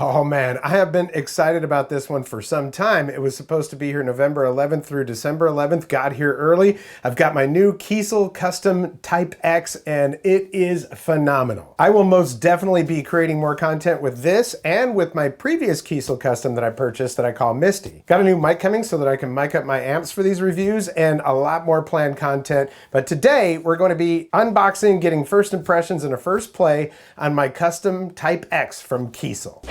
Oh man, I have been excited about this one for some time. It was supposed to be here November 11th through December 11th. Got here early. I've got my new Kiesel Custom Type-X and it is phenomenal. I will most definitely be creating more content with this and with my previous Kiesel Custom that I purchased that I call Misty. Got a new mic coming so that I can mic up my amps for these reviews and a lot more planned content. But today we're going to be unboxing, getting first impressions and a first play on my custom Type-X from Kiesel.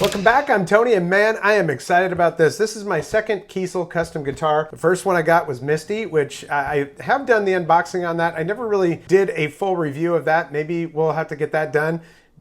Welcome back, I'm Tony, and man, I am excited about this. This is my second Kiesel custom guitar. The first one I got was Misty, which I have done the unboxing on that. I never really did a full review of that. Maybe we'll have to get that done.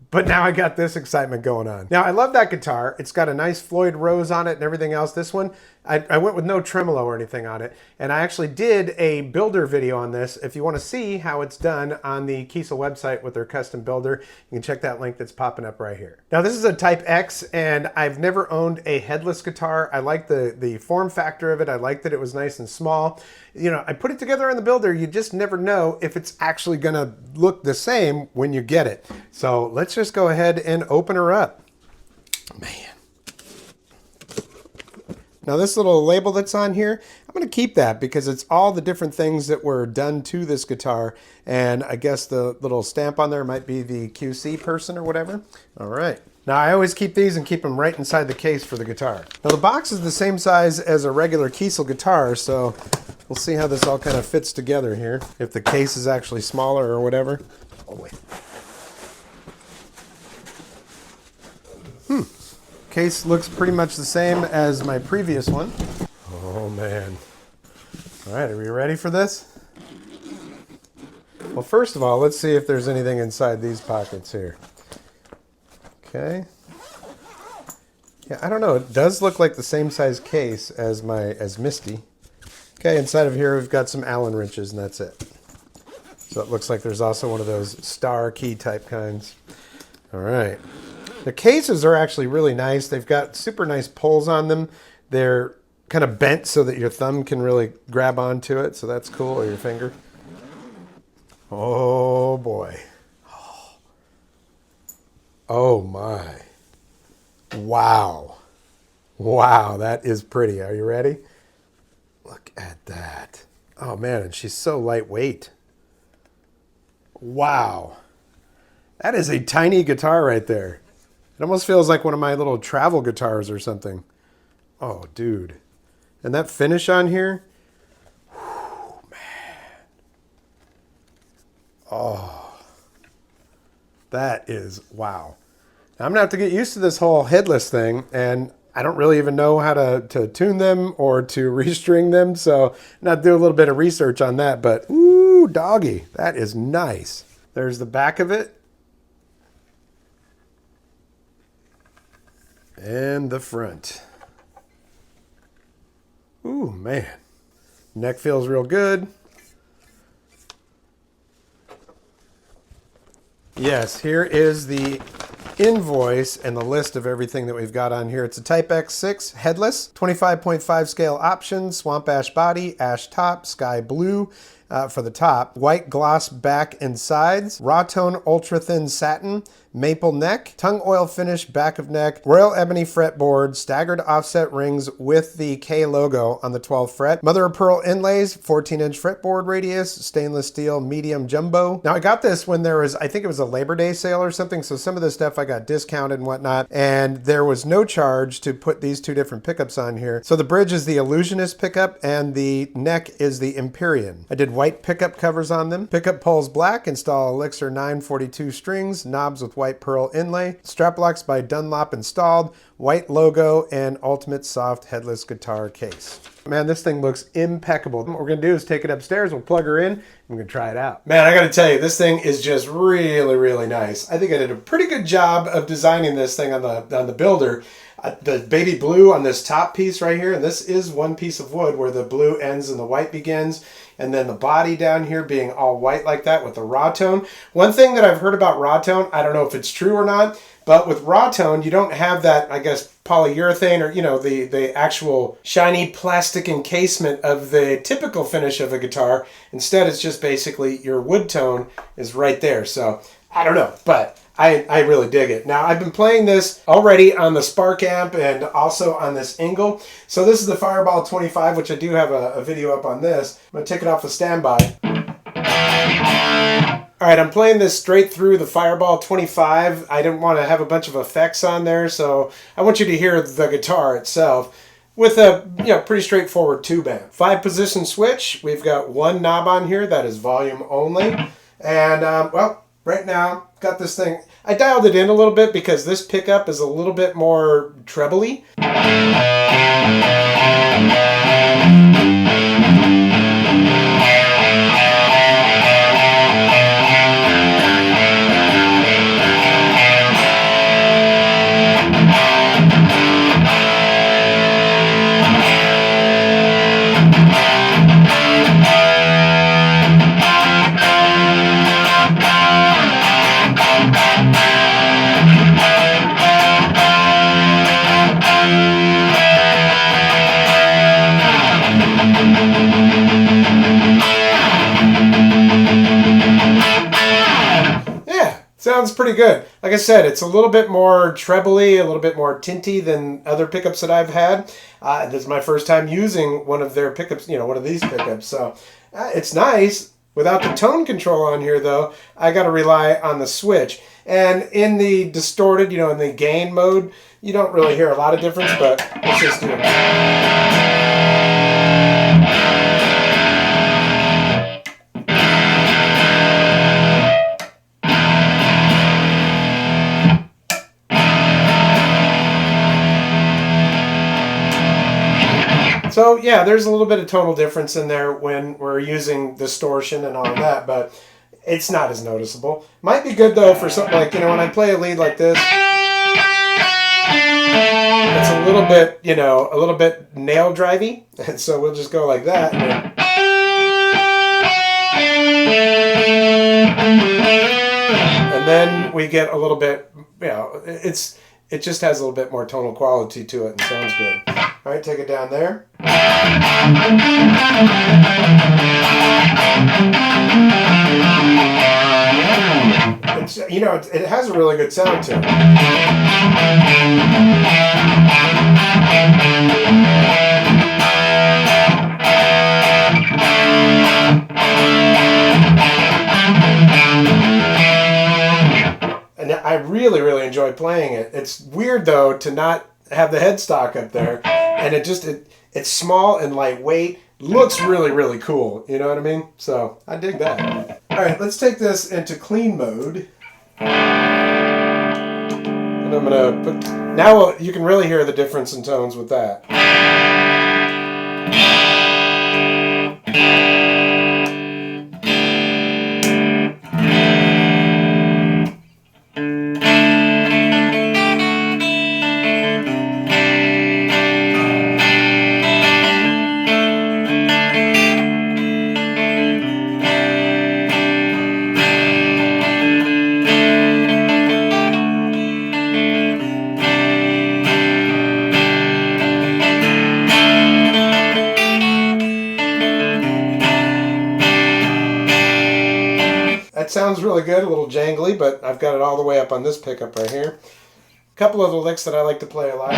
But now I got this excitement going on. Now, I love that guitar. It's got a nice Floyd Rose on it and everything else. This one, I went with no tremolo or anything on it. And I actually did a builder video on this. If you want to see how it's done on the Kiesel website with their custom builder, you can check that link that's popping up right here. Now, this is a Type-X, and I've never owned a headless guitar. I like the form factor of it. I like that it was nice and small. You know, I put it together on the builder. You just never know if it's actually gonna look the same when you get it. So let's just go ahead and open her up. Man. Now this little label that's on here, I'm gonna keep that because it's all the different things that were done to this guitar. And I guess the little stamp on there might be the QC person or whatever. All right. Now I always keep these and keep them right inside the case for the guitar. Now the box is the same size as a regular Kiesel guitar, so we'll see how this all kind of fits together here. If the case is actually smaller or whatever. Oh wait. Case looks pretty much the same as my previous one. Oh man. All right, are we ready for this? Well, first of all, let's see if there's anything inside these pockets here. Okay. Yeah, I don't know. It does look like the same size case as Misty. Okay, inside of here we've got some Allen wrenches and that's it. So it looks like there's also one of those star key type kinds. All right. The cases are actually really nice. They've got super nice pulls on them. They're kind of bent so that your thumb can really grab onto it. So that's cool, or your finger. Oh boy. Oh my. Wow. Wow, that is pretty. Are you ready? Look at that. Oh man, and she's so lightweight. Wow. That is a tiny guitar right there. It almost feels like one of my little travel guitars or something. Oh, dude. And that finish on here. Whew, man. Oh. That is, wow. Now, I'm going to have to get used to this whole headless thing, and I don't really even know how to tune them or to restring them, so I'm going to do a little bit of research on that, but ooh, doggy. That is nice. There's the back of it. And the front. Ooh, man. Neck feels real good. Yes, here is the invoice and the list of everything that we've got on here. It's a Type-X Headless, 25.5 scale option, swamp ash body, ash top, sky blue for the top, white gloss back and sides, raw tone ultra thin satin, maple neck, tongue oil finish back of neck, royal ebony fretboard, staggered offset rings with the K logo on the 12th fret, mother of pearl inlays, 14-inch fretboard radius, stainless steel medium jumbo. Now I got this when there was, I think it was a Labor Day sale or something, so some of the stuff I got discounted and whatnot, and there was no charge to put these two different pickups on here. So the bridge is the Illusionist pickup and the neck is the Empyrean. I did white pickup covers on them. Pickup poles black, install Elixir 942 strings, knobs with white pearl inlay, strap locks by Dunlop installed, white logo, and ultimate soft headless guitar case. Man, this thing looks impeccable. What we're gonna do is take it upstairs, we'll plug her in, and we're gonna try it out. Man, I gotta tell you, this thing is just really, really nice. I think I did a pretty good job of designing this thing on the builder. The baby blue on this top piece right here, and this is one piece of wood where the blue ends and the white begins, and then the body down here being all white like that with the raw tone. One thing that I've heard about raw tone, I don't know if it's true or not, But with raw tone, you don't have that, I guess, polyurethane or, you know, the actual shiny plastic encasement of the typical finish of a guitar. Instead, it's just basically your wood tone is right there. So I don't know, but I really dig it. Now, I've been playing this already on the Spark amp and also on this Ingle. So this is the Fireball 25, which I do have a video up on this. I'm going to take it off the standby. All right, I'm playing this straight through the Fireball 25. I didn't want to have a bunch of effects on there, so I want you to hear the guitar itself with a pretty straightforward tube amp. 5-position switch. We've got one knob on here that is volume only. And, well, right now, got this thing. I dialed it in a little bit because this pickup is a little bit more trebly. Sounds pretty good. Like I said, it's a little bit more trebly, a little bit more tinty than other pickups that I've had. This is my first time using one of their pickups, one of these pickups. So it's nice. Without the tone control on here, though, I got to rely on the switch. And in the distorted, in the gain mode, you don't really hear a lot of difference, but let's just do it. So yeah, there's a little bit of tonal difference in there when we're using distortion and all of that, but it's not as noticeable. Might be good though for something like, when I play a lead like this, it's a little bit nail drivey, and so we'll just go like that. And then we get a little bit, it just has a little bit more tonal quality to it and sounds good. All right, take it down there. It has a really good sound to it. And I really, really enjoy playing it. It's weird, though, to not have the headstock up there. And it's small and lightweight. Looks really, really cool. You know what I mean? So I dig that. All right, let's take this into clean mode. And I'm going to put... Now you can really hear the difference in tones with that. That sounds really good, a little jangly, but I've got it all the way up on this pickup right here. A couple of the licks that I like to play a lot.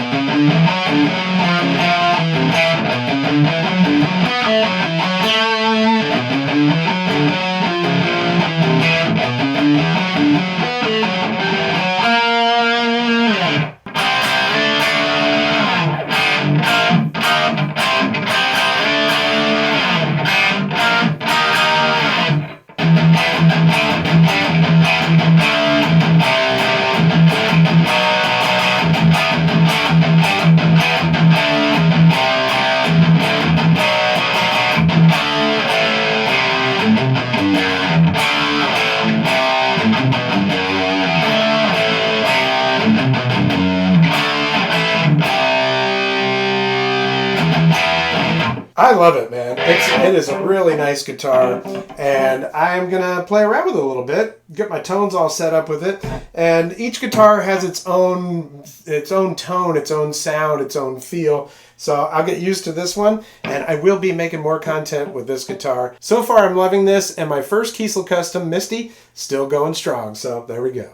I love it, man. It is a really nice guitar, and I'm gonna play around with it a little bit, get my tones all set up with it. And each guitar has its own tone, its own sound, its own feel. So I'll get used to this one, and I will be making more content with this guitar. So far, I'm loving this, and my first Kiesel Custom Misty still going strong. So there we go.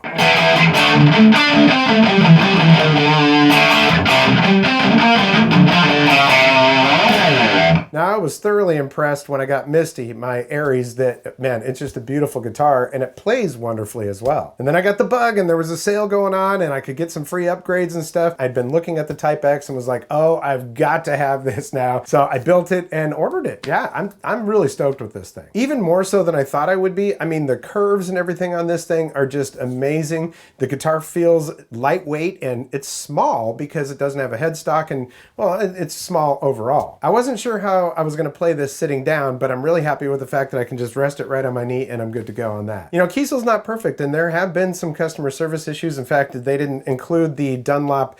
Now, I was thoroughly impressed when I got Misty, my Aries, that, man, it's just a beautiful guitar, and it plays wonderfully as well. And then I got the bug, and there was a sale going on, and I could get some free upgrades and stuff. I'd been looking at the Type-X and was like, oh, I've got to have this now. So I built it and ordered it. Yeah, I'm really stoked with this thing. Even more so than I thought I would be. I mean, the curves and everything on this thing are just amazing. The guitar feels lightweight, and it's small because it doesn't have a headstock, and, well, it's small overall. I wasn't sure how I was going to play this sitting down, but I'm really happy with the fact that I can just rest it right on my knee and I'm good to go on that. You know, Kiesel's not perfect, and there have been some customer service issues. In fact, they didn't include the Dunlop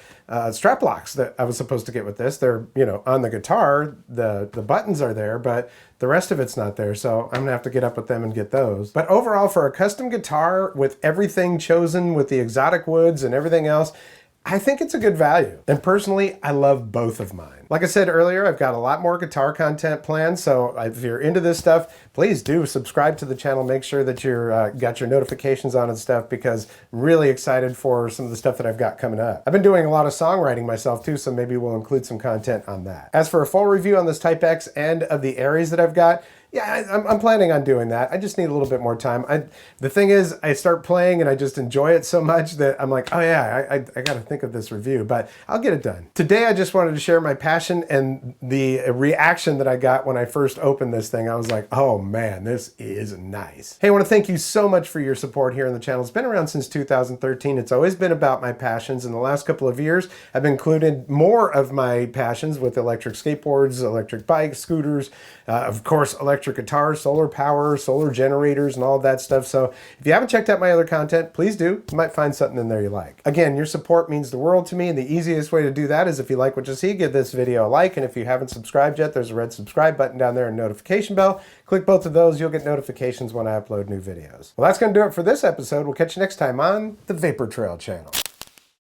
strap locks that I was supposed to get with this. They're, you know, on the guitar, the buttons are there, but the rest of it's not there, so I'm gonna have to get up with them and get those. But overall, for a custom guitar with everything chosen with the exotic woods and everything else, I think it's a good value. And personally, I love both of mine. Like I said earlier, I've got a lot more guitar content planned, so if you're into this stuff, please do subscribe to the channel. Make sure that you're got your notifications on and stuff, because I'm really excited for some of the stuff that I've got coming up. I've been doing a lot of songwriting myself too, so maybe we'll include some content on that. As for a full review on this Type-X and of the Aries that I've got, yeah, I'm planning on doing that. I just need a little bit more time. The thing is, I start playing and I just enjoy it so much that I'm like, oh yeah, I got to think of this review, but I'll get it done. Today, I just wanted to share my passion and the reaction that I got when I first opened this thing. I was like, oh man, this is nice. Hey, I want to thank you so much for your support here on the channel. It's been around since 2013. It's always been about my passions. In the last couple of years, I've included more of my passions with electric skateboards, electric bikes, scooters, of course, electric guitars, solar power, solar generators, and all of that stuff. So if you haven't checked out my other content, please do. You might find something in there you like. Again, your support means the world to me, and the easiest way to do that is if you like what you see, give this video a like, and if you haven't subscribed yet, there's a red subscribe button down there and notification bell. Click both of those, you'll get notifications when I upload new videos. Well, that's going to do it for this episode. We'll catch you next time on the Vapor Trail channel.